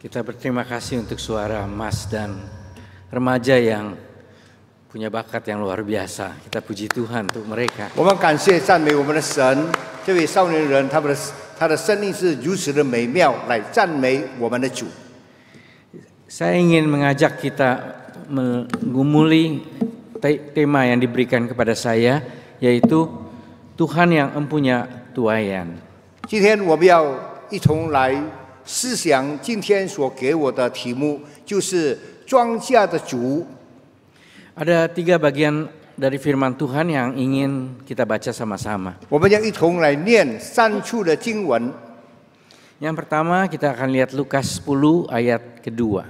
Kita berterima kasih untuk suara Mas dan remaja yang punya bakat yang luar biasa. Kita puji Tuhan untuk mereka. 我们感谢赞美我们的神，这位少年人他的生命是如此的美妙，来赞美我们的主。 Saya ingin mengajak kita menggumuli tema yang diberikan kepada saya, yaitu Tuhan yang empunya tuayan. 今天我们要一同来思想今天所给我的题目，就是庄稼的主。 Ada 3 bagian dari firman Tuhan yang ingin kita baca sama-sama. 我们要一同来念3处的经文。 Yang pertama kita akan lihat Lukas 10 ayat kedua.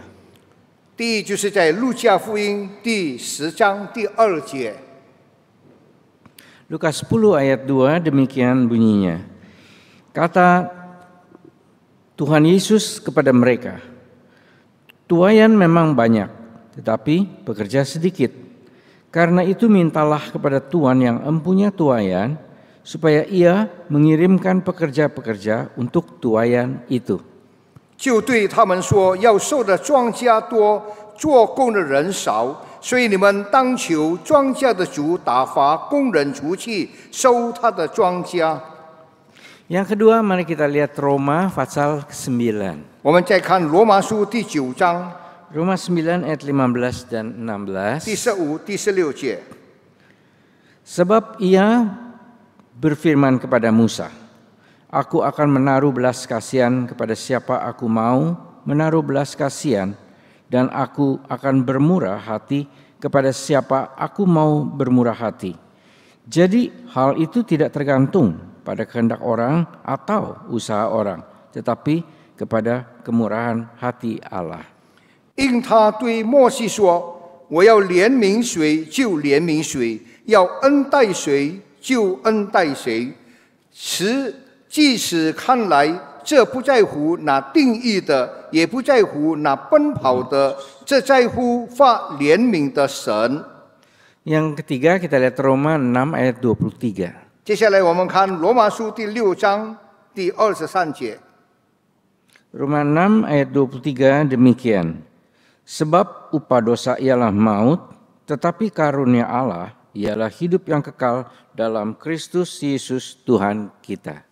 第一就是在路加福音第10章第2节。 Lukas 10 ayat 2 demikian bunyinya. Kata Tuhan Yesus kepada mereka, tuayan memang banyak, tetapi pekerja sedikit. Karena itu mintalah kepada Tuhan yang empunya tuayan, supaya ia mengirimkan pekerja-pekerja untuk tuayan itu. 就对他们说，要收的庄稼多，做工的人少，所以你们当求庄稼的主打发工人出去收他的庄稼。 Yang kedua, mari kita lihat Roma pasal 9. 我们再看罗马书第9章 Roma 9 ayat 15 dan 16. 第15、第16节。 Sebab ia berfirman kepada Musa, Aku akan menaruh belas kasihan kepada siapa aku mau menaruh belas kasihan, dan aku akan bermurah hati kepada siapa aku mau bermurah hati. Jadi hal itu tidak tergantung pada kehendak orang atau usaha orang, tetapi kepada kemurahan hati Allah. 因他对摩西说：“我要怜悯谁就怜悯谁，要恩待谁就恩待谁。即使看来，这不在乎那定义的，也不在乎那奔跑的，这在乎发怜悯的神。” Yang ketiga kita lihat Roma 6 ayat 23. 接下来我们看罗马书第6章第23节。 Roma 6 ayat 23 demikian. Sebab upah dosa ialah maut, tetapi karunia Allah ialah hidup yang kekal dalam Kristus Yesus Tuhan kita.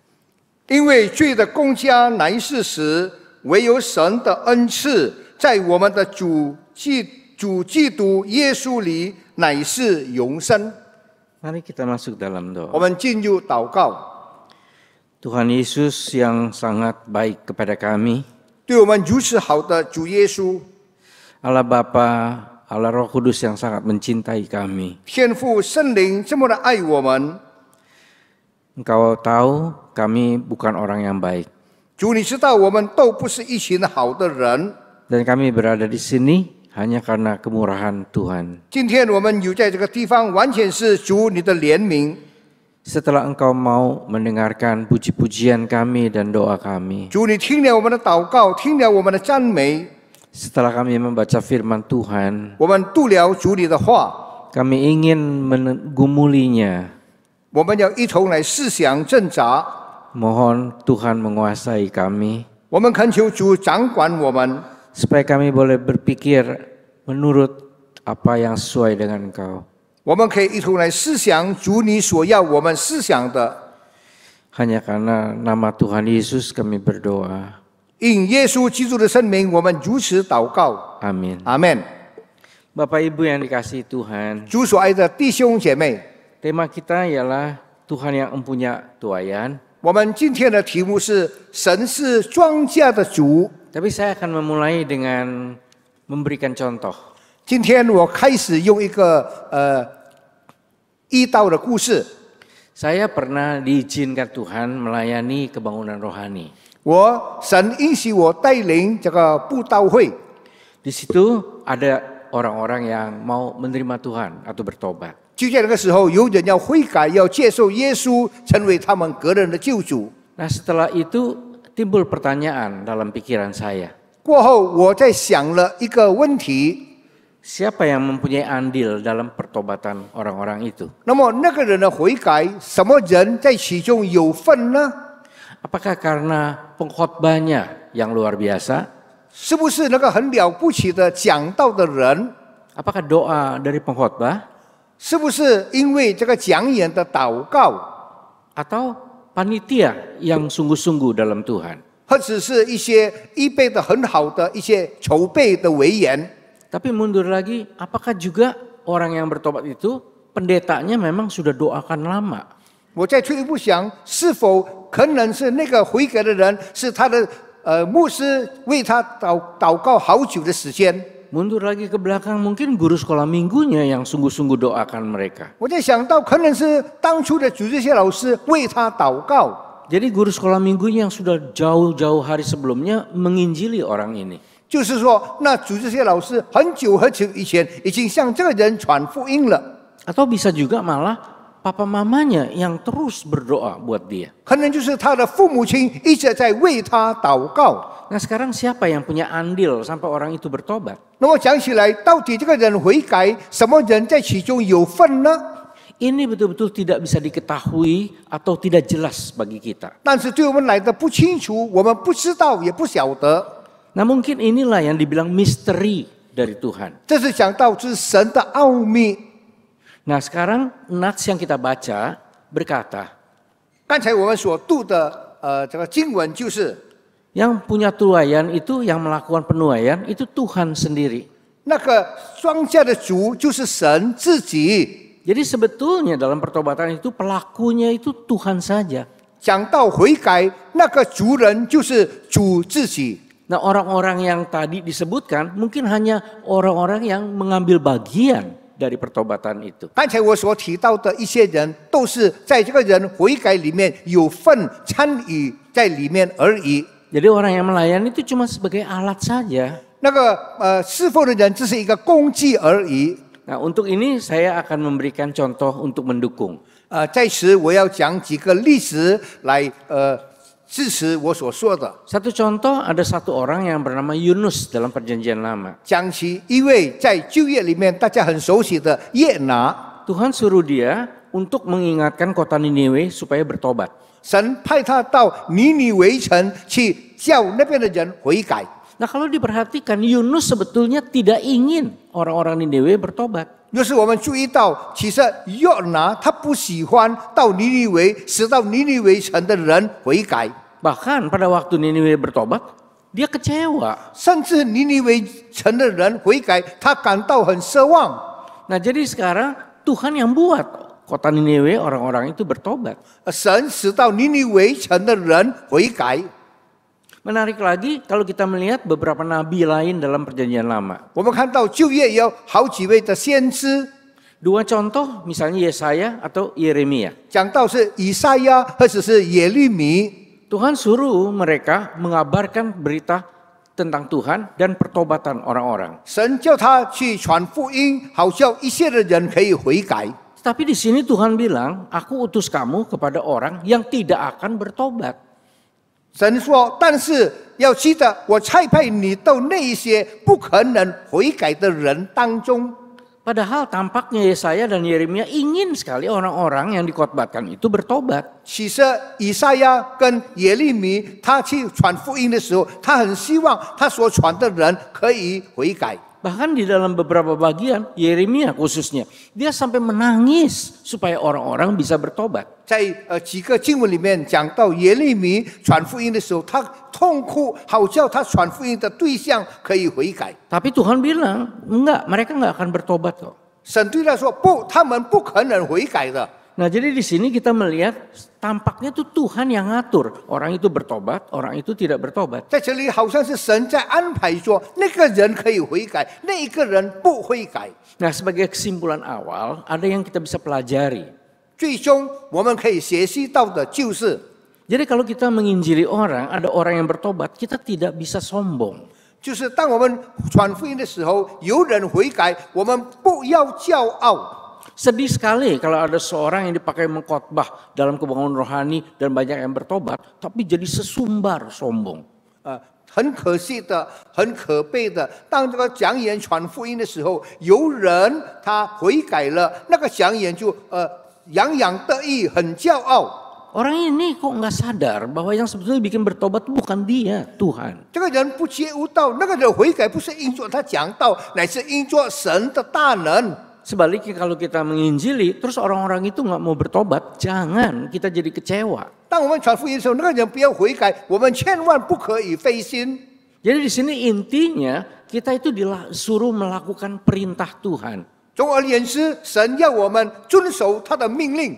因为罪的工价乃是死，唯有神的恩赐在我们的主基督耶稣里乃是永生。 Mari kita masuk dalam 我 doa. 们进入祷告， Tuhan Yesus yang sangat baik kepada kami, 对我们如此好的主耶稣， Allah Bapa, Allah Roh Kudus yang sangat mencintai kami. 天父圣灵这么的爱我们， Engkau tahu kami bukan orang yang baik, 主你知道我们都不是一群好的人。 dan kami berada di sini hanya karena kemurahan Tuhan. 今天我们有在这个地方，完全是主你的怜悯。 Setelah Engkau mau mendengarkan puji-pujian kami dan doa kami, 主你听了我们的祷告，听了我们的赞美， setelah kami membaca firman Tuhan, 我们读了主你的话， kami ingin menggumulinya. 我们要一同来思想挣扎。 Mohon Tuhan menguasai kami, 我们恳求主掌管我们， supaya kami boleh berpikir menurut apa yang sesuai dengan Engkau. 我们可以一同来思想主你所要我们思想的。 Hanya karena nama Tuhan Yesus kami berdoa. 因耶稣基督的圣名，我们如此祷告。 Amin. 阿门。 Bapak Ibu yang dikasihi Tuhan, 主所爱的弟兄姐妹， tema kita ialah Tuhan yang empunya tuayan. 我们今天的题目是神是庄稼的主。 Tapi saya akan memulai dengan memberikan contoh. 今天我开始用一个1道的故事。 Saya pernah diizinkan Tuhan melayani kebangunan rohani. 神允许我带领这个布道会， Di situ ada orang-orang yang mau menerima Tuhan atau bertobat. 就在那个时候，有人要悔改，要接受耶稣成为他们个人的救主。 Nah, setelah itu timbul pertanyaan dalam pikiran saya. 过后，我在想了一个问题： Siapa yang mempunyai andil dalam pertobatan orang-orang itu? 那么那个人的悔改，什么人在其中有份呢？ Apakah karena pengkhotbahnya yang luar biasa? 是不是那个很了不起的讲道的人？ Apakah doa dari pengkhotbah 是不是因为这个讲演的祷告， atau panitia yang sungguh-sungguh dalam Tuhan? 或者是一些预备的很好的一些筹备的委员？ Tapi mundur lagi, apakah juga orang yang bertobat itu pendetanya memang sudah doakan lama? 我再退一步想，是否可能是那个悔改的人是他的牧师为他祷告好久的时间？ Mundur lagi ke belakang, mungkin guru sekolah minggunya yang sungguh-sungguh doakan mereka. 我在想到，可能是当初的主这些老师为他祷告。 Jadi guru sekolah minggunya yang sudah jauh-jauh hari sebelumnya menginjili orang ini. 就是说，那主这些老师很久很久以前已经向这个人传福音了。 Atau bisa juga malah papa mamanya yang terus berdoa buat dia. 可能就是他的父母亲一直在为他祷告。 Nah sekarang siapa yang punya andil sampai orang itu bertobat? 那么讲起来，到底这个人悔改，什么人在其中有份呢？ Ini betul-betul tidak bisa diketahui atau tidak jelas bagi kita. 但是对我们来的不清楚，我们不知道也不晓得。 Nah mungkin inilah yang dibilang misteri dari Tuhan. 这是讲到是神的奥秘。 Nah sekarang nats yang kita baca berkata, 刚才我们所读的这个经文就是， yang punya tuaian itu, yang melakukan penuaian itu Tuhan sendiri. 那个庄稼的主就是神自己。 Jadi sebetulnya dalam pertobatan itu pelakunya itu Tuhan saja. 讲到悔改，那个主人就是主自己。 Nah orang-orang yang tadi disebutkan mungkin hanya orang-orang yang mengambil bagian dari pertobatan itu. 刚才我所提到的一些人，都是在这个人悔改里面有份参与在里面而已。 Jadi orang yang melayani itu cuma sebagai alat saja. 那个侍奉的人只是一个工具而已。 Nah untuk ini saya akan memberikan contoh untuk mendukung. 在此我要讲几个例子来支持我所说的。 Satu contoh, ada satu orang yang bernama Yunus dalam perjanjian lama. 讲起一位在旧约里面大家很熟悉的约拿， Tuhan suruh dia untuk mengingatkan kota Niniwe supaya bertobat. 神派他到尼尼微城去叫那边的人悔改。 Nah kalau diperhatikan, Yunus sebetulnya tidak ingin orang-orang Niniwe bertobat. 若是我们注意到，其实约拿他不喜欢到尼尼微，使到尼尼微城的人悔改， Bahkan pada waktu Niniwe bertobat, dia kecewa. 甚至尼尼微城的人悔改，他感到很失望。 Nah jadi sekarang Tuhan yang buat kota Niniwe orang-orang itu bertobat. 神使到尼尼微城的人悔改。 Menarik lagi kalau kita melihat beberapa nabi lain dalam perjanjian lama. 我们看到旧约有好几位的先知， Dua contoh misalnya Yesaya atau Yeremia. 讲到是以赛亚或者是耶利米， Tuhan suruh mereka mengabarkan berita tentang Tuhan dan pertobatan orang-orang. 神叫他去传福音，好叫一切的人可以悔改。 Tapi di sini Tuhan bilang, aku utus kamu kepada orang yang tidak akan bertobat. 神说：“但是要记得，我差派你到那一些不可能悔改的人当中。” Padahal tampaknya Yesaya dan Yeremia ingin sekali orang-orang yang dikotbatkan itu bertobat. 其实以赛亚跟耶利米他去传福音的时候，他很希望他所传的人可以悔改。 Bahkan di dalam beberapa bagian, Yeremia khususnya, dia sampai menangis supaya orang-orang bisa bertobat. 在几个经文里面讲到耶利米传福音的时候，他痛哭，好叫他传福音的对象可以悔改。 Tapi Tuhan bilang, enggak, mereka enggak akan bertobat kok. 神对他说：“不，他们不可能悔改的。” Nah jadi di sini kita melihat tampaknya tuh Tuhan yang ngatur. Orang itu bertobat, orang itu tidak bertobat. 在这里好像是神在安排说，那个人可以悔改，那一个人不悔改。 Nah sebagai kesimpulan awal, ada yang kita bisa pelajari. 最终我们可以学习到的就是， Jadi kalau kita menginjili orang, ada orang yang bertobat, kita tidak bisa sombong. 就是当我们传福音的时候，有人悔改，我们不要骄傲。 Sedih sekali kalau ada seorang yang dipakai mengkhotbah dalam kebangunan rohani dan banyak yang bertobat, tapi jadi sesumbar sombong. 很可惜的，很可悲的。当这个讲员传福音的时候，有人他悔改了，那个讲员就洋洋得意，很骄傲。orang ini kok nggak sadar bahwa yang sebetulnya bikin bertobat itu bukan dia, Tuhan. 这个人不觉悟到，那个人悔改不是因着他讲道，乃是因着神的大能。 Sebaliknya kalau kita menginjili, terus orang-orang itu nggak mau bertobat, jangan kita jadi kecewa. 当我们传福音的时候，那个人不要悔改，我们千万不可以灰心。 Jadi di sini intinya kita itu disuruh melakukan perintah Tuhan. 总而言之，神要我们遵守他的命令。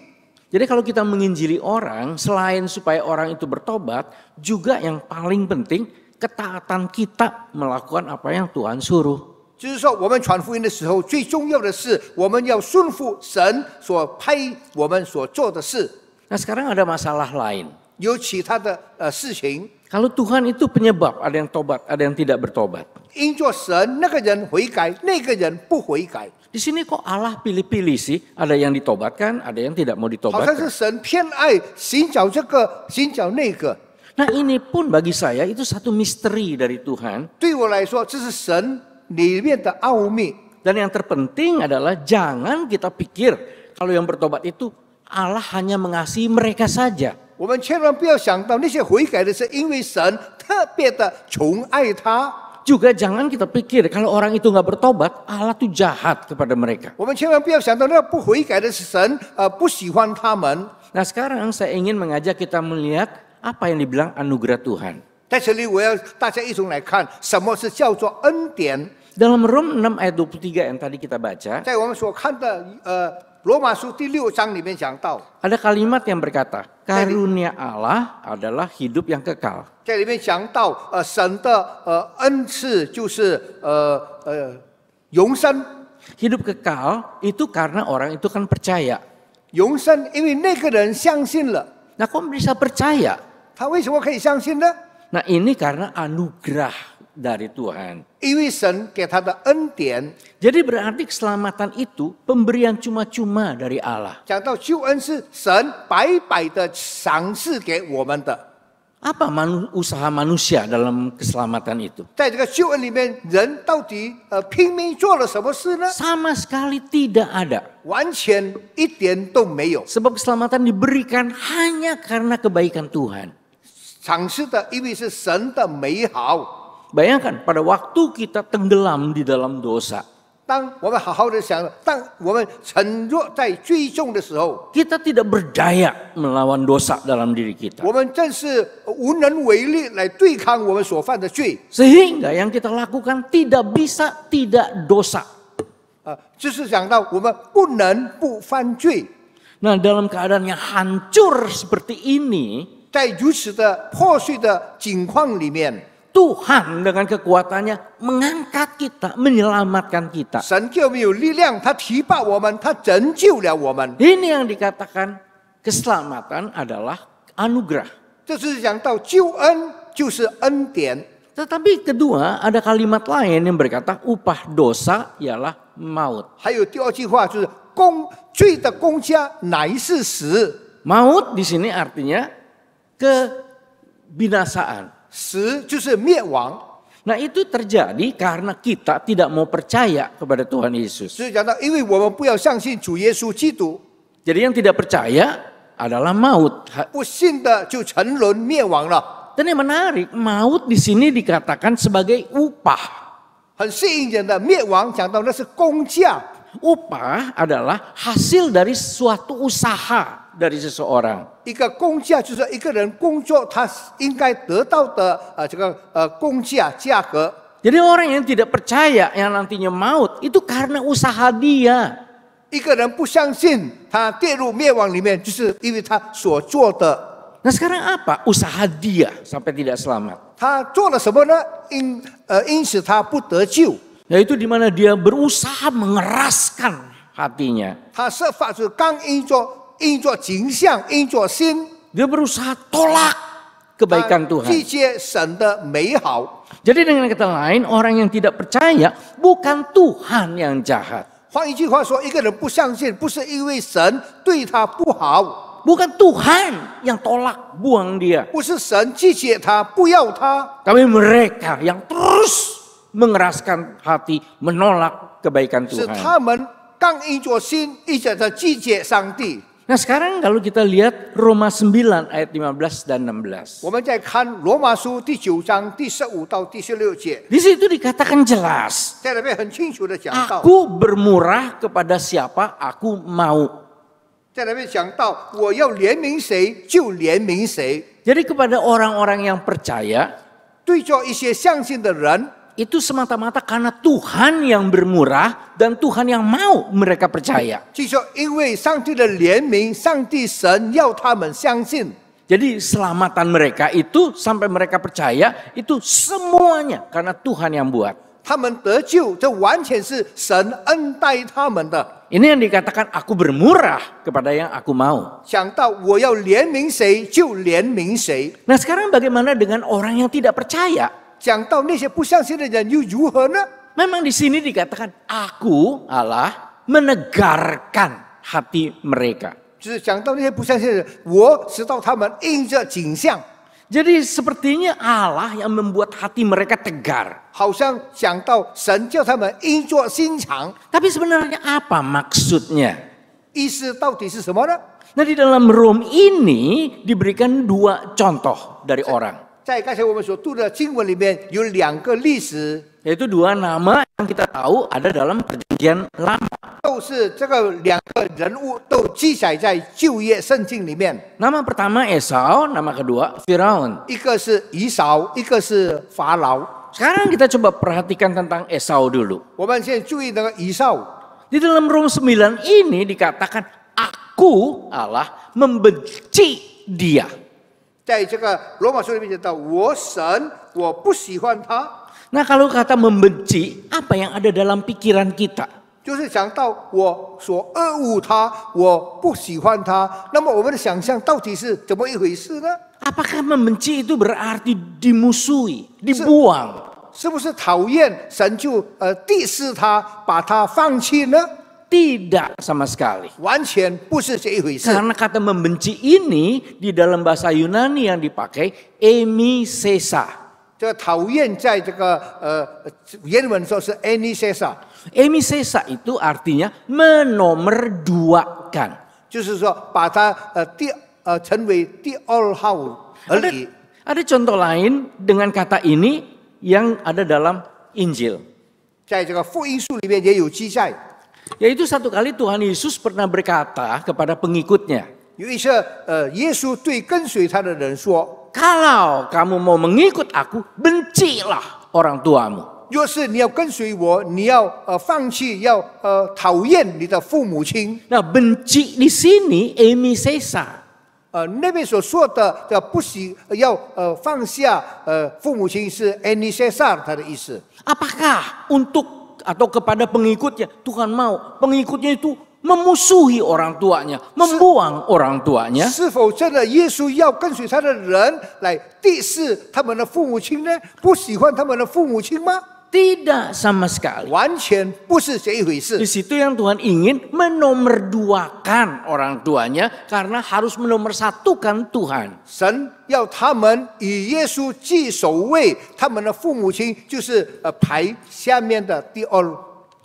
Jadi kalau kita menginjili orang, selain supaya orang itu bertobat, juga yang paling penting ketaatan kita melakukan apa yang Tuhan suruh. 就是说，我们传福音的时候，最重要的是我们要顺服神所派我们所做的事。 Nah sekarang ada masalah lain. 有其他的事情， Kalau Tuhan itu penyebab, ada yang tobat, ada yang tidak bertobat. 因着神那个人悔改，那个人不悔改， Di sini kok Allah pilih-pilih sih, ada yang ditobatkan, ada yang tidak mau 好像是 ditobatkan. 神偏爱寻找这个，寻找那个。 Nah ini pun bagi saya itu satu misteri dari Tuhan. 对我来说，这是神里面的奥秘。 Dan yang terpenting adalah jangan kita pikir kalau yang bertobat itu Allah hanya mengasihi mereka saja. 我们千万不要想到那些悔改的是因为神特别的宠爱他。 Juga jangan kita pikir kalau orang itu nggak bertobat, Allah tuh jahat kepada mereka. 我们千万不要想到那个不悔改的是神不喜欢他们。 Nah sekarang saya ingin mengajak kita melihat apa yang dibilang anugerah Tuhan. 在这里，我要大家一同来看什么是叫做恩典。 Dalam Rom 6 ayat 23 yang tadi kita baca, 在我们所看的罗马书第6章里面讲到， ada kalimat yang berkata, karunia Allah adalah hidup yang kekal. 在里面讲到神的恩赐就是永生。 Hidup kekal itu karena orang itu kan percaya. 永生，因为那个人相信了， Nah kok bisa percaya? 他为什么可以相信呢？ Nah ini karena anugerah dari Tuhan. 因为神给他的恩典。 Jadi berarti keselamatan itu pemberian cuma-cuma dari Allah. 讲到救恩是神白白的赏赐给我们的。 Apa usaha manusia dalam keselamatan itu? 在这个救恩里面，人到底拼命做了什么事呢？ Sama sekali tidak ada. 完全一点都没有。 Sebab keselamatan diberikan hanya karena kebaikan Tuhan. 赏赐的，因为是神的美好。 Bayangkan pada waktu kita tenggelam di dalam dosa. 当我们好好的想，当我们沉落在最重的时候， Kita tidak berdaya melawan dosa dalam diri kita. 我们正是无能为力来对抗我们所犯的罪。 Sehingga yang kita lakukan tidak bisa tidak dosa. 就是讲到我们不能不犯罪。 Nah dalam keadaan yang hancur seperti ini, 在如此的破碎的境况里面， Tuhan dengan kekuatannya mengangkat kita, menyelamatkan kita. 神给我们有力量，他提拔我们，他拯救了我们。 Ini yang dikatakan keselamatan adalah anugerah. 这是讲到救恩就是恩典。 Tetapi kedua ada kalimat lain yang berkata upah dosa ialah maut. 还有第二句话就是罪的公价乃是死。 Maut di sini artinya kebinasaan. 死就是灭亡。 Nah itu terjadi karena kita tidak mau percaya kepada Tuhan Yesus. 所以讲到，因为我们不要相信主耶稣基督， Jadi yang tidak percaya adalah maut. 不信的就沉沦灭亡了。 Dan yang menarik, maut di sini dikatakan sebagai upah. 很吸引人的灭亡，讲到那是公价。 Upah adalah hasil dari suatu usaha dari seseorang. 一个公价就是一个人工作他应该得到的这个公价价格。 Jadi orang yang tidak percaya yang nantinya maut itu karena usaha dia. 一个人不相信他跌入灭亡里面，就是因为他所做的。 Nah sekarang apa usaha dia sampai tidak selamat? 他做了什么呢？因此他不得救。 Yaitu di mana dia berusaha mengeraskan hatinya. 他设法是刚因着景象，因着心， Dia berusaha tolak kebaikan 拒 Tuhan. 绝神的美好。 Jadi dengan kata lain, orang yang tidak percaya bukan Tuhan yang jahat. 换一句话说，一个人不相信，不是因为神对他不好， Bukan Tuhan yang tolak, buang dia. 不是神拒绝他，不要他， Tapi mereka yang terus mengeraskan hati, menolak kebaikan 是 Tuhan. 他们刚因着心，一直在拒绝上帝。Nah sekarang kalau kita lihat Roma 9 ayat 15 dan 16. 我们再看罗马书第9章第15到第16节， Di situ dikatakan jelas. 在那边很清楚的讲到， Aku bermurah kepada siapa aku mau. 在那边讲到我要怜悯谁就怜悯谁。 Jadi kepada orang-orang yang percaya, 对着一些相信的人， itu semata-mata karena Tuhan yang bermurah dan Tuhan yang mau mereka percaya. 就说因为上帝的怜悯，上帝神要他们相信。 Jadi selamatan mereka itu sampai mereka percaya itu semuanya karena Tuhan yang buat. 他们得救，这完全是神恩待他们的。 Ini yang dikatakan aku bermurah kepada yang aku mau. 想到我要怜悯谁就怜悯谁。 Nah sekarang bagaimana dengan orang yang tidak percaya? 讲到那些不相信的人又如何呢？ Memang di sini dikatakan aku Allah menegarkan hati mereka. 就是讲到那些不相信的人，我知道他们因着景象， Jadi sepertinya Allah yang membuat hati mereka tegar. 好像讲到神叫他们因着心肠， Tapi sebenarnya apa maksudnya? 意思到底是什么呢？ Nah di dalam Rom ini diberikan dua contoh dari orang. 在刚才我们所读的经文里面有两个历史， Yaitu dua nama yang kita tahu ada dalam perjanjian lama. 都是这个两个人物都记载在旧约圣经里面。 Nama pertama Esau, nama kedua Firaun. 一个是以扫，一个是法老。 Sekarang kita coba perhatikan tentang Esau dulu. 我们现在注意那个以扫， Di dalam Rom 9 ini dikatakan aku Allah membenci dia. 在这个罗马书里面讲到，我神我不喜欢他， Nah kalau kata membenci, apa yang ada dalam pikiran kita? 就是讲到我所恶恶他，我不喜欢他。那么我们的想象到底是怎么一回事呢？ Apakah membenci itu berarti dimusuhi, dibuang? 是不是讨厌神就敌视他，把他放弃呢？ Tidak sama sekali. 完全不是这一回事。 Karena kata membenci ini di dalam bahasa Yunani yang dipakai emisesa. 这个讨厌在这个原文说是 anisesa， Emisesa itu artinya menomorduakan. 就是说把他成为第二号而已。 Ada contoh lain dengan kata ini yang ada dalam Injil. 在这个福音书里面也有记载， Yaitu satu kali Tuhan Yesus pernah berkata kepada pengikutnya, 有一次耶稣对跟随他的人说， kalau kamu mau mengikut aku, bencilah orang tuamu. 若是你要跟随我，你要放弃，要讨厌你的父母亲。 Nah, benci di sini emisesa. 那边所说的不喜要放下父母亲是 anisesa 他的意思。 Apakah untuk atau kepada pengikutnya Tuhan mau pengikutnya itu memusuhi orang tuanya, membuang orang tuanya? 是否真的耶稣要跟随他的人来敌视他们的父母亲呢？不喜欢他们的父母亲吗？ Tidak sama sekali. 完全不是这一回 Di 事。 situ yang Tuhan ingin menomorduakan orang tuanya karena harus menomorsatukan Tuhan. 神要他们以耶稣记首位，他们的父母亲就是排下面的第二。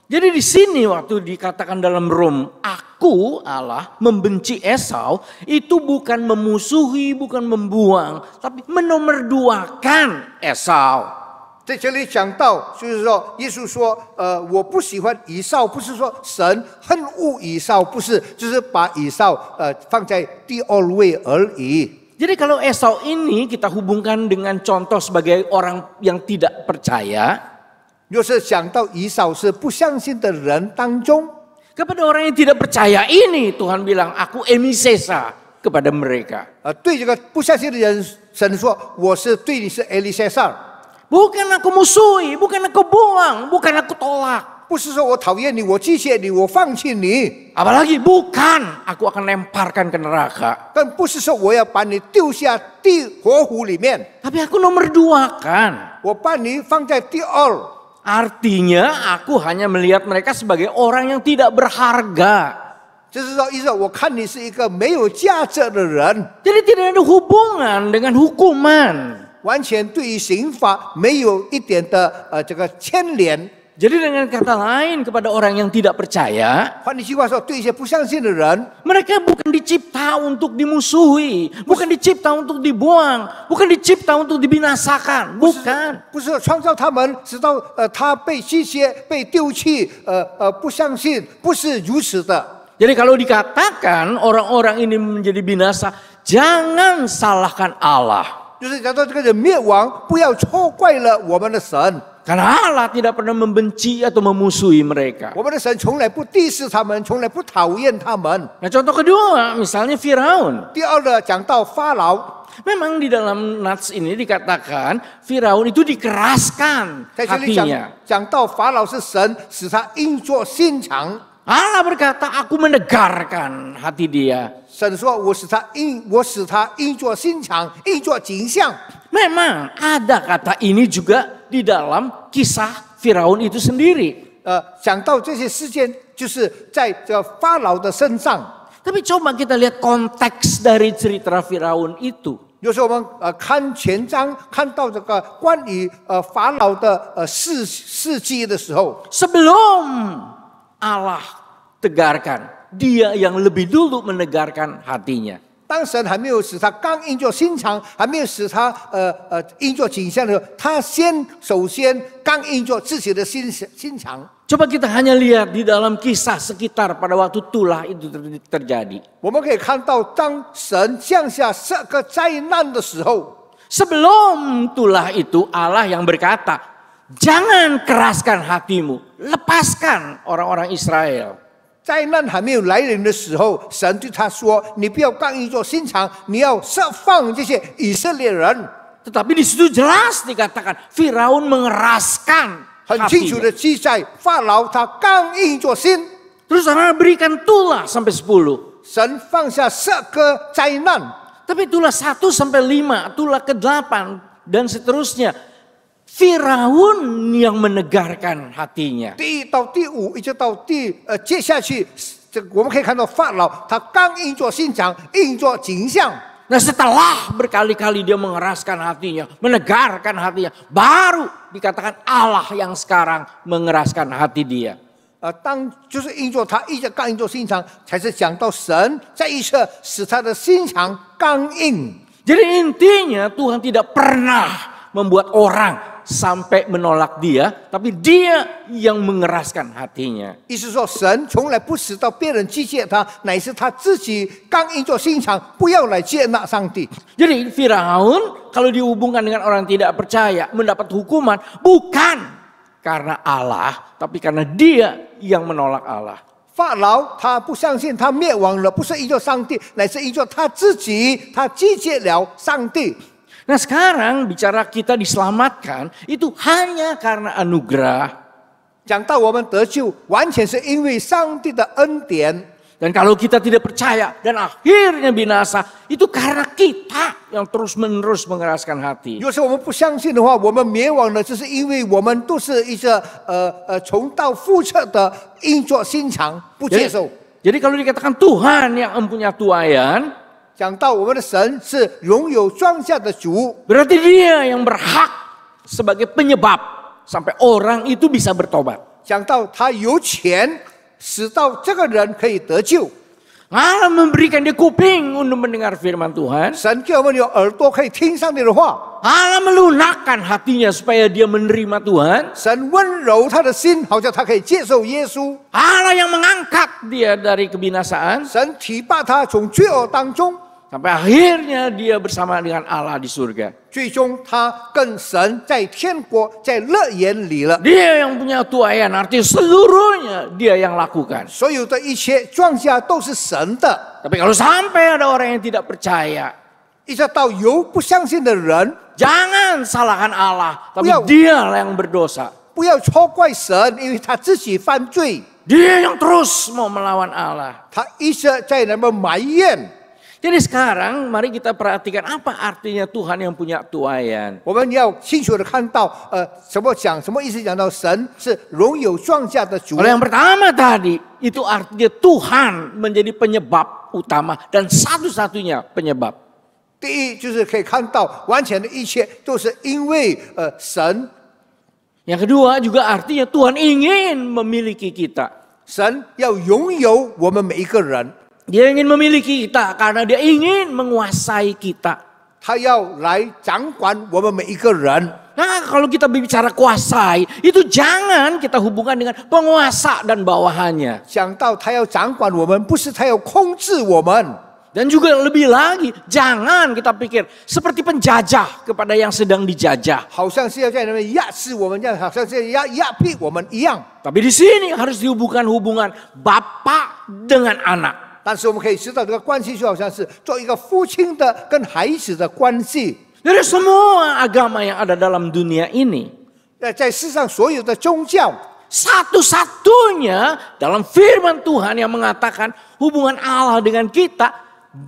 Jadi di sini waktu dikatakan dalam Rom, aku Allah membenci Esau, itu bukan memusuhi, bukan membuang, tapi menomorduakan Esau. 在这里讲到，就是说，耶稣说，我不喜欢以扫，不是说神恨恶以扫，不是，就是把以扫放在第二位而已。 Jadi kalau Esau ini kita hubungkan dengan contoh sebagai orang yang tidak percaya, 若是讲到以扫是不相信的人当中， kepada orang yang tidak percaya ini Tuhan bilang, aku emisesa kepada mereka. 对这个不相信的人，神说，我是对你是 Elisesa， Bukan aku musuhi, bukan aku buang, bukan aku tolak. 不是说我讨厌你，我拒绝你，我放弃你。 Apalagi bukan, aku akan lemparkan ke neraka. 但不是说我要把你丢下地火湖里面， Tapi aku nomorduakan. 我把你放在第二。 Artinya aku hanya melihat mereka sebagai orang yang tidak berharga. 就是说，意思我看你是一个没有价值的人， Jadi tidak ada hubungan dengan hukuman. 完全对于刑法没有一点的这个牵连。Jadi dengan kata lain kepada orang yang tidak percaya, 换句话说，对一些不相信的人， mereka bukan dicipta untuk dimusuhi, bukan dicipta untuk dibuang, bukan dicipta untuk dibinasakan, bukan. 不是创造他们，直到他被拒绝、被丢弃，不相信，不是如此的。 Jadi kalau dikatakan orang-orang ini menjadi binasa, jangan salahkan Allah. 就是讲到这个人灭亡，不要错怪了我们的神。 Karena Allah tidak pernah membenci atau memusuhi mereka. 我们的神从来不敌视他们，从来不讨厌他们。 Nah, contoh kedua, misalnya Firaun. 第二呢，讲到法老， Memang di dalam nats ini dikatakan Firaun itu dikeraskan 在这里讲 hatinya. 讲到法老是神使他硬作心肠。 Allah berkata, aku menegarkan hati dia. 神说：“我使他硬作心肠，硬作景象。” Memang ada kata ini juga di dalam kisah Firaun itu sendiri. 讲到这些事件，就是在这法老的身上。 Tapi coba kita lihat konteks dari cerita Firaun itu. 有时候我们看全章，看到这个关于法老的事迹的时候， Sebelum Allah tegarkan, dia yang lebih dulu menegarkan hatinya. 当神还没有使他刚硬作心肠，还没有使他硬作景象的时候，他首先刚硬作自己的心肠。 Coba kita hanya lihat di dalam kisah sekitar pada waktu Tulah itu terjadi. 我们可以看到，当神降下这个灾难的时候， Sebelum Tulah itu Allah yang berkata, jangan keraskan hatimu, lepaskan orang-orang Israel. 灾难还没有来临的时候，神对他说：“你不要刚硬作心肠，你要释放这些以色列人。” Tetapi di situ jelas dikatakan Firaun mengeraskan 很清楚 hatinya. 的记载，法老他刚硬作心， Terus Allah berikan Tulah sampai 10. 神放下这个灾难。 Tapi Tulah 1 sampai 5, Tulah ke-8 dan seterusnya. Firaun yang menegarkan hatinya. 第1到第5，一直到接下去，我们可以看到法老他刚硬作心肠，硬作景象。 Nah setelah berkali-kali dia mengeraskan hatinya, menegarkan hatinya, baru dikatakan Allah yang sekarang mengeraskan hati dia. 就是硬作他一直刚硬作心肠，才是讲到神在一侧使他的心肠刚硬。 Jadi intinya Tuhan tidak pernah membuat orang sampai menolak dia, tapi dia yang mengeraskan hatinya. 意思说，神从来不使到别人拒绝他，乃是他自己刚硬作心肠，不要来接纳上帝。 Jadi Firaun kalau dihubungkan dengan orang tidak percaya mendapat hukuman bukan karena Allah, tapi karena dia yang menolak Allah. 法老他不相信，他灭亡了，不是依照上帝，乃是依照他自己，他拒绝了上帝。 Nah sekarang bicara kita diselamatkan itu hanya karena anugerah. 讲到我们得救，完全是因为上帝的恩典。 Dan kalau kita tidak percaya dan akhirnya binasa, itu karena kita yang terus-menerus mengeraskan hati. 如果是我们不相信的话，我们灭亡了，就是因为我们都是一个重蹈覆辙的硬作心肠，不接受。 Jadi kalau dikatakan Tuhan yang empunya tuayan, 讲到我们的神是拥有庄稼的主， berarti dia yang berhak sebagai penyebab sampai orang itu bisa bertobat. 讲到他有权使到这个人可以得救。 Allah memberikan dia kuping untuk mendengar firman Tuhan. 神给我们有耳朵可以听上帝的话。 Allah melunakkan hatinya supaya dia menerima Tuhan. 神温柔他的心，好像他可以接受耶稣。 Allah yang mengangkat dia dari kebinasaan. 神提拔他从罪恶当中， Sampai akhirnya dia bersama dengan Allah di surga. 最终他跟神在天国在乐园里了。 Dia yang punya tuayan, artinya seluruhnya dia yang lakukan. 所有的一切庄稼都是神的。 Tapi kalau sampai ada orang yang tidak percaya, 一直到有不相信的人， jangan salahkan Allah, tapi Beliau. dialah yang berdosa. 不要错怪神，因为他自己犯罪， Dia yang terus mau melawan Allah. 他一直在那么埋怨。 Jadi sekarang mari kita perhatikan apa artinya Tuhan yang punya tuayan. 我们要清楚的看到，什么意思？讲到神是拥有庄稼的主。 Kalau yang pertama tadi, itu artinya Tuhan menjadi penyebab utama dan satu-satunya penyebab. 第一就是可以看到，完全的一切都是因为神 Yang kedua juga artinya Tuhan ingin memiliki kita. 神要拥有我们每一个人， Dia ingin memiliki kita karena dia ingin menguasai kita. 他要来掌管我们每一个人。 Nah, kalau kita bicara kuasai, itu jangan kita hubungkan dengan penguasa dan bawahannya. 讲到他要掌管我们，不是他要控制我们。 Dan juga lebih lagi, jangan kita pikir seperti penjajah kepada yang sedang dijajah. 好像是要在那边压制我们这样，好像是压迫我们一样。 Tapi di sini harus dihubungkan hubungan bapak dengan anak. 但是我们可以知道，这个关系就好像是做一个父亲的跟孩子的关系。 Dari semua agama yang ada dalam dunia ini, 在世上所有的宗教， satu-satunya dalam firman Tuhan yang mengatakan hubungan Allah dengan kita,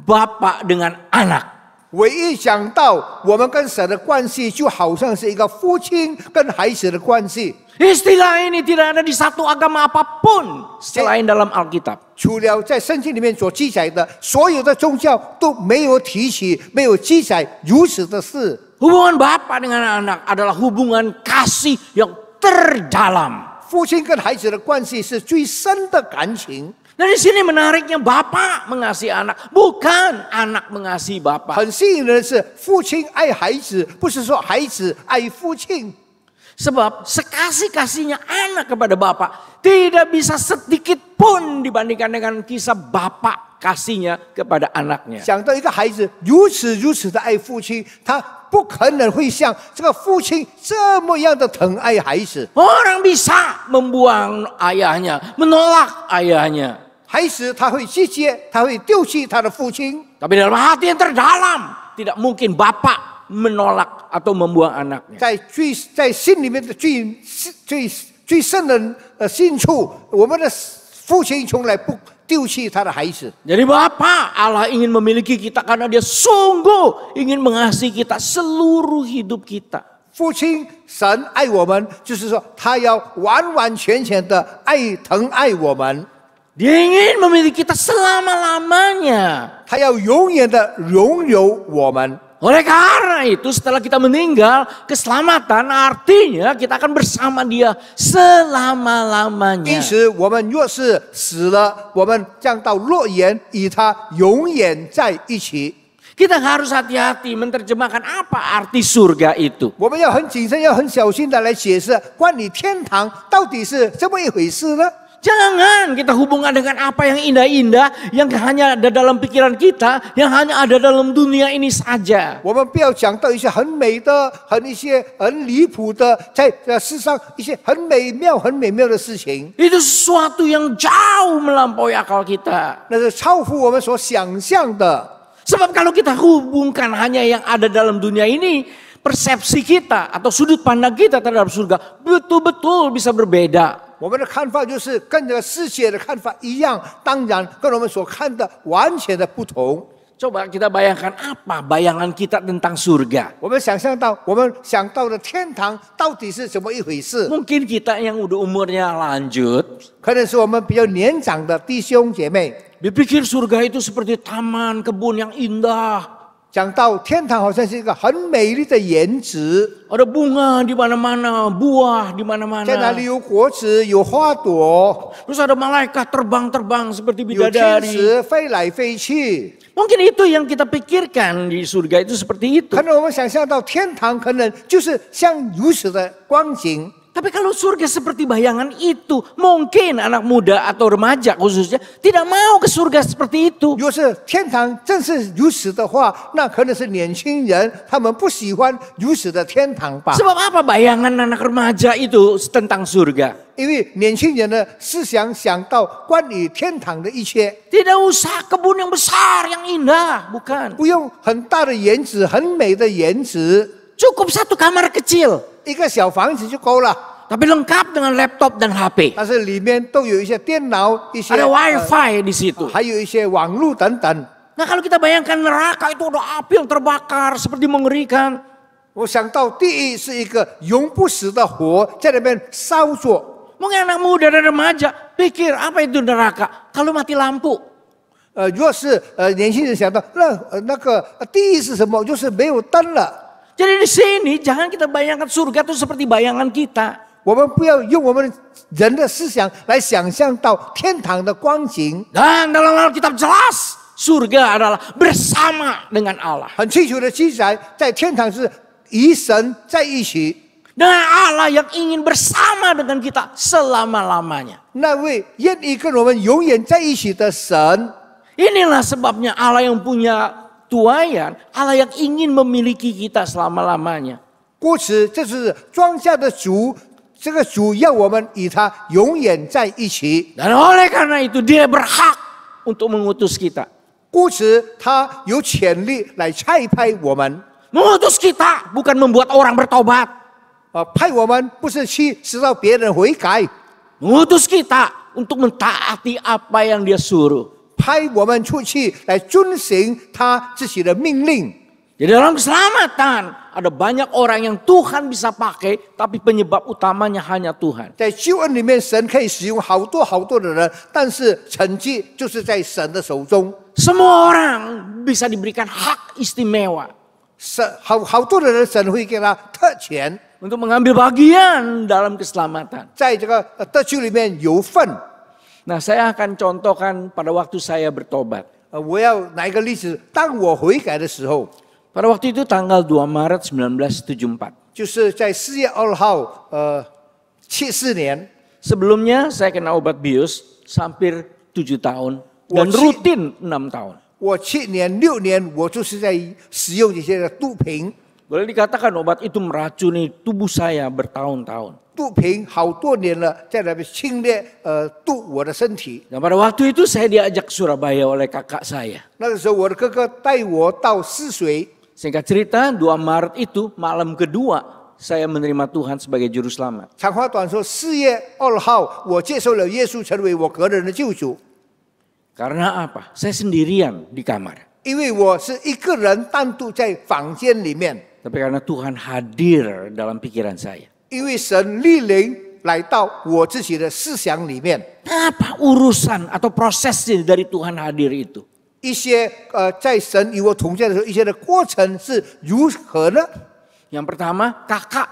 bapak dengan anak. 唯一讲到我们跟神的关系，就好像是一个父亲跟孩子的关系。 Istilah ini tidak ada di satu agama apapun selain dalam Alkitab. 除了在圣经里面所记载的，所有的宗教都没有提起、没有记载如此的事。 Hubungan bapak dengan anak adalah hubungan kasih yang terdalam. 父亲跟孩子的关系是最深的感情。 Nah, di sini menariknya bapak mengasihi anak, bukan anak mengasihi bapak. 很吸引人的是，父亲爱孩子，不是说孩子爱父亲。 Sebab sekasih-kasihnya anak kepada bapak tidak bisa sedikit pun dibandingkan dengan kisah bapak kasihnya kepada anaknya. 想到一个孩子如此的爱父亲，他不可能会像这个父亲这么样的疼爱孩子。 Orang bisa membuang ayahnya, menolak ayahnya. 孩子他会拒绝，他会丢弃他的父亲。 Tapi dalam hati yang terdalam, tidak mungkin bapak menolak atau membuang anaknya. 在心里面的最深的深处，我们的父亲从来不丢弃他的孩子。 Jadi Bapa Allah ingin memiliki kita karena dia sungguh ingin mengasihi kita seluruh hidup kita. 父亲神爱我们，就是说他要完完全全的疼爱我们， Dia ingin memiliki kita selama-lamanya. 他要永远的拥有我们。 Oleh karena itu setelah kita meninggal, keselamatan artinya kita akan bersama dia 因 selama-lamanya. 此，我们若是死了，我们将到乐园与他永远在一起。 Kita harus hati-hati menerjemahkan apa arti surga itu. 我们要很谨慎，要很小心的来解释关于天堂到底是这么一回事呢？ Jangan kita hubungkan dengan apa yang indah-indah, yang hanya ada dalam pikiran kita, yang hanya ada dalam dunia ini saja. 我们不要讲到一些很美的、一些很离谱的，在世上一些很美妙的事情， Itu sesuatu yang jauh melampaui akal kita. 那是超乎我们所想象的。 Sebab kalau kita hubungkan hanya yang ada dalam dunia ini, persepsi kita atau sudut pandang kita terhadap surga betul-betul bisa berbeda. 我们的看法就是跟这个世界的看法一样，当然跟我们所看的完全的不同。 Coba kita bayangkan apa bayangan kita tentang surga. 我们想到的天堂到底是怎么一回事？ Mungkin kita yang udah umurnya lanjut, 可能是我们比较年长的弟兄姐妹， dipikir surga itu seperti taman kebun yang indah. 讲到天堂好像是一个很美丽的园子， Ada bunga di mana-mana, buah di 在那 mana-mana. 里有果子，有花朵， Terus ada malaikat terbang-terbang seperti 有天 bidadari. 使飞来飞去。 Mungkin itu yang kita pikirkan di surga itu seperti itu. 可能我们想象到天堂，可能就是像如此的光景。 Tapi kalau surga seperti bayangan itu, mungkin anak muda atau remaja khususnya tidak mau ke surga seperti itu. 若是天堂正是如此的话，那可能是年轻人他们不喜欢如此的天堂吧。 Sebab apa bayangan anak remaja itu tentang surga? 因为年轻人的思想想到关于天堂的一切， Tidak usah kebun yang besar, yang indah, bukan. 不用很大的园子、很美的园子， Cukup satu kamar kecil, 一个小房子就够了。 tapi lengkap dengan laptop dan HP. 但是里面都有一些电脑、一些 Ada wifi di situ. 还有一些网络等等。 Nah kalau kita bayangkan neraka itu ada api yang terbakar seperti mengerikan. 我想到地狱是一个永不死的火在那边烧着。 Mungkin anak muda dan remaja pikir apa itu neraka? Kalau mati lampu. 若是年轻人想到那个地狱是什么，就是没有灯了。 Jadi di sini jangan kita bayangkan surga itu seperti bayangan kita. 我们不要用我们人的思想来想象到天堂的光景。 Dan dalam Alkitab jelas surga adalah bersama dengan Allah. 很清楚的记载，在天堂是与神在一起。 Dan Allah yang ingin bersama dengan kita selama-lamanya. 那位愿意跟我们永远在一起的神， Inilah sebabnya Allah yang punya tuayan, Allah yang ingin memiliki kita selama-lamanya. 故此这是庄稼的主，这个主要我们与他永远在一起。 Dan oleh karena itu dia berhak untuk mengutus kita. 故此他有权利来差派我们， Mengutus kita bukan membuat orang bertobat. 派我们不是去使到别人悔改， Mengutus kita untuk mentaati apa yang dia suruh. 派我们出去来遵行他自己的命令。 Di dalam keselamatan ada banyak orang yang Tuhan bisa pakai, tapi penyebab utamanya hanya Tuhan. 在救恩里面，神可以使用好多好多的人，但是成绩就是在神的手中。 Semua orang bisa diberikan hak istimewa 好多的人，神会给他特权， untuk mengambil bagian dalam keselamatan. 在这个得救里面有份。 Nah, saya akan contohkan pada waktu saya bertobat. 我要拿一个例子，当我悔改的时候， Pada waktu itu tanggal 2 Maret 1974. 就是在4月2号，74年。 Sebelumnya saya kena obat bius hampir 7 tahun dan rutin 6 tahun. 我7年、6年，我就是在使用这些的毒品。 Boleh dikatakan obat itu meracuni tubuh saya bertahun-tahun. 毒品好多年了，在那边侵略毒我的身体。 Dan pada waktu itu saya diajak ke Surabaya oleh kakak saya. 那个时候，我的哥哥带我到泗水。 Singkat cerita, 2 Maret itu malam kedua saya menerima Tuhan sebagai juru selamat. 长话短说，4月2号，我接受了耶稣成为我个人的救主。 Karena apa? Saya sendirian di kamar. 因为我是一个人单独在房间里面， Tapi karena Tuhan hadir dalam pikiran saya. 因为神莅临来到我自己的思想里面。 Apa urusan atau prosesnya dari Tuhan hadir itu? 一些在神与我同在的时候，一些的过程是如何呢？ Yang pertama, kakak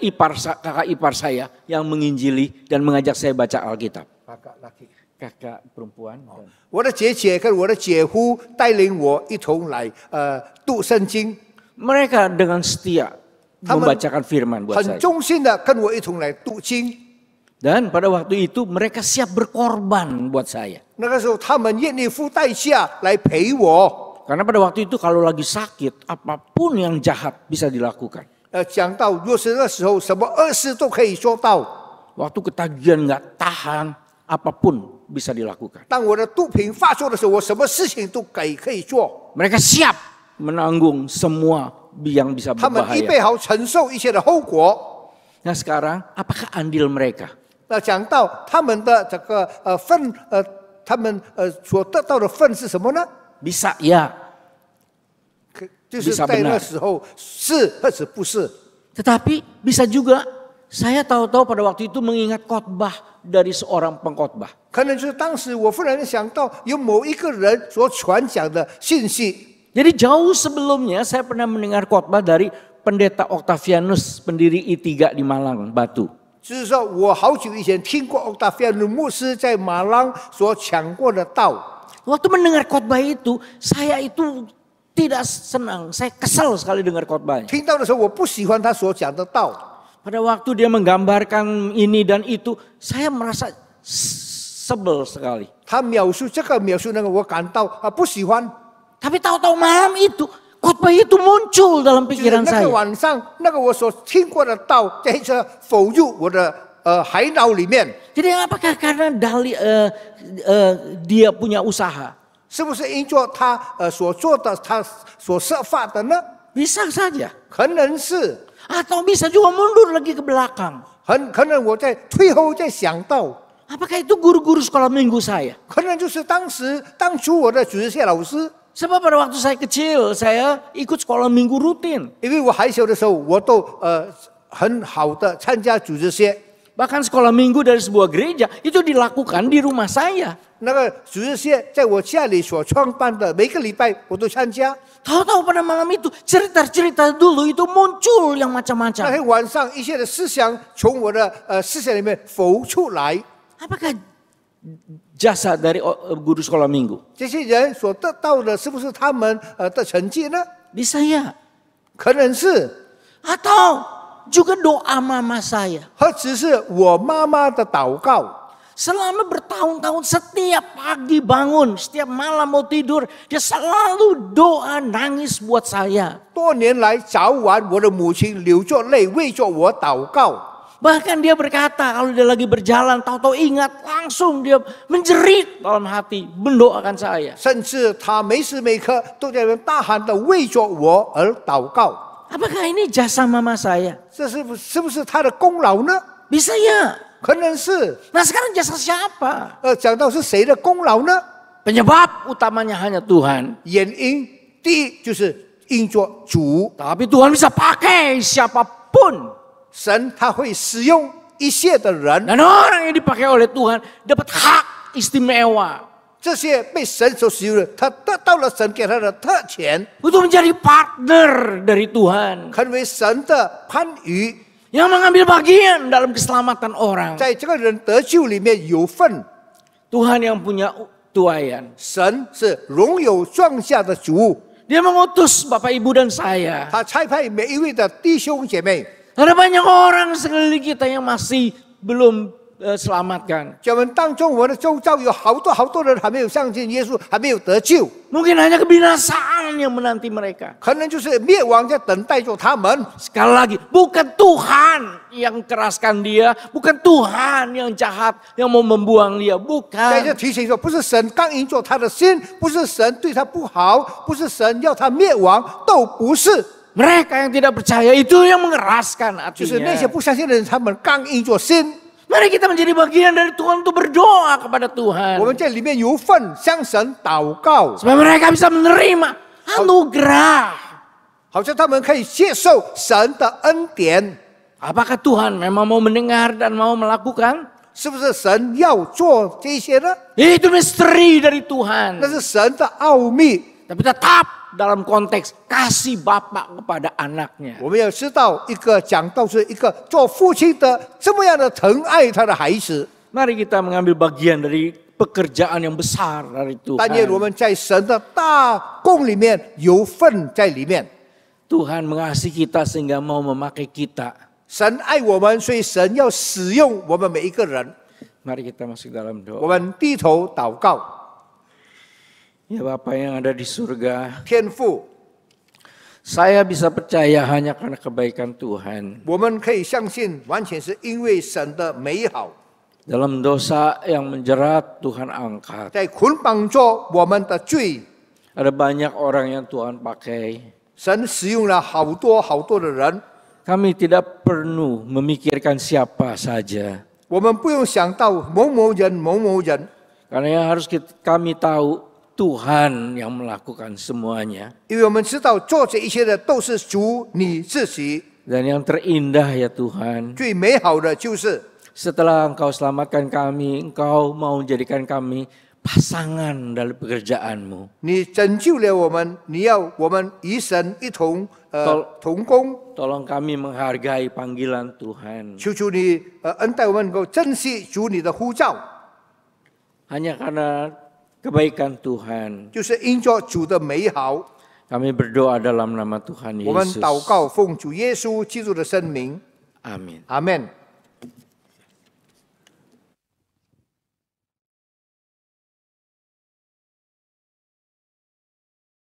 ipar saya yang menginjili dan mengajak saya baca Alkitab. Kakak perempuan. 我的姐姐跟我的姐夫带领我一同来读圣经。 Mereka dengan setia membacakan firman buat 很 saya. 忠心的跟我一同来读经。 Dan pada waktu itu mereka siap berkorban buat saya. 那个时候，他们愿意付代价来陪我。 Karena pada waktu itu kalau lagi sakit, apapun yang jahat bisa dilakukan. 讲到若是那时候，什么恶事都可以做到。 Waktu ketagihan nggak tahan, apapun bisa dilakukan. 当我的毒品发作的时候，我什么事情都可以做。 Mereka siap menanggung semua yang bisa 他们预备 berbahaya. 好承受一切的后果。 Nah sekarang, apakah andil mereka? 那讲到他们的这个他们所得到的份是什么呢？ Bisa ya, 就是在那时候是或者不是？ tetapi bisa juga saya tahu-tahu pada waktu itu mengingat khotbah dari seorang pengkhotbah. 可能就是当时我忽然想到有某一个人所传讲的信息。 Jadi jauh sebelumnya saya pernah mendengar khotbah dari Pendeta Octavianus, pendiri I3 di Malang, Batu. 就是说我好久以前听过奥达菲亚努牧师在马朗所讲过的道。 Waktu mendengar khotbah itu, saya itu tidak senang, saya kesal sekali dengar khotbahnya. 听到的时候，我不喜欢他所讲的道。 Pada waktu dia menggambarkan ini dan itu, saya merasa sebel sekali. 他描述这个描述那个，我感到不喜欢。 Tapi tahu-tahu malam itu, khotbah itu muncul dalam 就是 pikiran 那个 saya. 晚上，那个我所听过的道，在这否入我的海脑里面。 Jadi apakah karena dia punya usaha? 是不是因着他所做的，他所设法的呢？ Bisa saja. 可能是， Atau bisa juga mundur lagi ke belakang. 可能我在退后再想到， Apakah itu guru-guru sekolah minggu saya? 可能就是当初我的主日学老师。 Sebab pada waktu saya kecil, saya ikut sekolah minggu rutin. 因为我还小的时候，我都很好的参加主日学。Bahkan sekolah minggu dari sebuah gereja itu dilakukan di rumah saya. 那个主日学在我家里所创办的，每个礼拜我都参加。 Tahu-tahu pada malam itu cerita-cerita dulu itu muncul yang 那 macam-macam. 天晚上一些的思想从我的思想里面浮出来， Apakah jasa dari guru sekolah minggu? 这些人所得到的是不是他们的成绩呢？ Bisa ya. 可能是， Atau juga doa mama saya. 或只是我妈妈的祷告。 Selama bertahun-tahun setiap pagi bangun, setiap malam mau tidur, dia selalu doa nangis buat saya. 多年来，早晚我的母亲流着泪为着我祷告。 Bahkan dia berkata kalau dia lagi berjalan, tahu-tahu ingat langsung dia menjerit dalam hati mendoakan saya. 甚至她每时每刻都在那大喊的为着我而祷告。 Apakah ini jasa mama saya? 这是不是她的功劳呢？ Bisa ya. 可能是。 Nah sekarang jasa siapa? 讲到是谁的功劳呢？ Penyebab utamanya hanya Tuhan. 原因第一就是因着主， Tapi Tuhan bisa pakai siapapun. 神他会使用一切的人， Dan orang yang dipakai oleh Tuhan dapat hak istimewa. 这些被神所使用的，他得到了神给他的特权， Untuk menjadi partner dari Tuhan. 成为神的番禺， Yang mengambil bagian dalam keselamatan orang. 在这个人得救里面有份。 Tuhan yang punya tuayan. 神是荣有壮下的主， Dia mengutus Bapak Ibu dan saya. 他差派每一位的弟兄姐妹。 Ada banyak orang sekeliling kita yang masih belum selamatkan. 在我们当中，我们的周遭有好多人还没有相信耶稣，还没有得救， Mungkin hanya kebinasaan yang menanti mereka. 可能就是灭亡在等待着他们。 Sekali lagi, bukan Tuhan yang keraskan dia, bukan Tuhan yang jahat yang mau membuang dia, 在这 bukan. 提醒说，不是神刚硬着他的心，不是神对他不好，不是神要他灭亡，都不是， Mereka yang tidak percaya itu yang mengeraskan 就是那些 hatinya. 不相信的人，他们刚硬着心。 Mari kita menjadi bagian dari Tuhan untuk berdoa kepada 我 Tuhan. 们在里面有份，向神祷告， Supaya mereka bisa menerima anugerah. 好像他们可以接受神的恩典。 Apakah Tuhan memang mau mendengar dan mau melakukan? 是不是神要做这些呢？ Itu misteri dari Tuhan. 那是神的奥秘。 Tapi tetap dalam konteks kasih Bapak kepada anaknya. 我们要知道，一个讲到是一个做父亲的这么样的疼爱他的孩子。 Mari kita mengambil bagian dari pekerjaan yang besar dari 但愿我 Tuhan. 们在神的大功里面有份在里面。 Tuhan mengasihi kita sehingga mau memakai kita. 神爱我们，所以神要使用我们每一个人。 Mari kita masuk dalam 我 doa. 们低头祷告， Ya Bapa yang ada di surga, 天父， saya bisa percaya hanya karena kebaikan Tuhan. 我们可以相信，完全是因为神的美好， Dalam dosa yang menjerat Tuhan angkat. 在捆绑着我们的罪。 Ada banyak orang yang Tuhan pakai. 神使用了好多的人， Kami tidak perlu memikirkan siapa saja. 我们不用想到某某人， Karena yang harus kami tahu Tuhan yang melakukan semuanya. 因为我们知道做这一切的都是主你自己。 Dan yang terindah ya Tuhan, 最美好的就是 setelah Engkau selamatkan kami, Engkau mau menjadikan kami pasangan dalam pekerjaan-Mu. 你拯救了我们，你要我们与神一同同工。 Tolong kami menghargai panggilan Tuhan. 求求你恩待我们，能够珍惜主你的呼召， Hanya karena kebaikan Tuhan, 就是因着主的美好。 kami berdoa dalam nama Tuhan 我们 Yesus. 祷告，奉主耶稣基督的圣名， Amin. 阿门。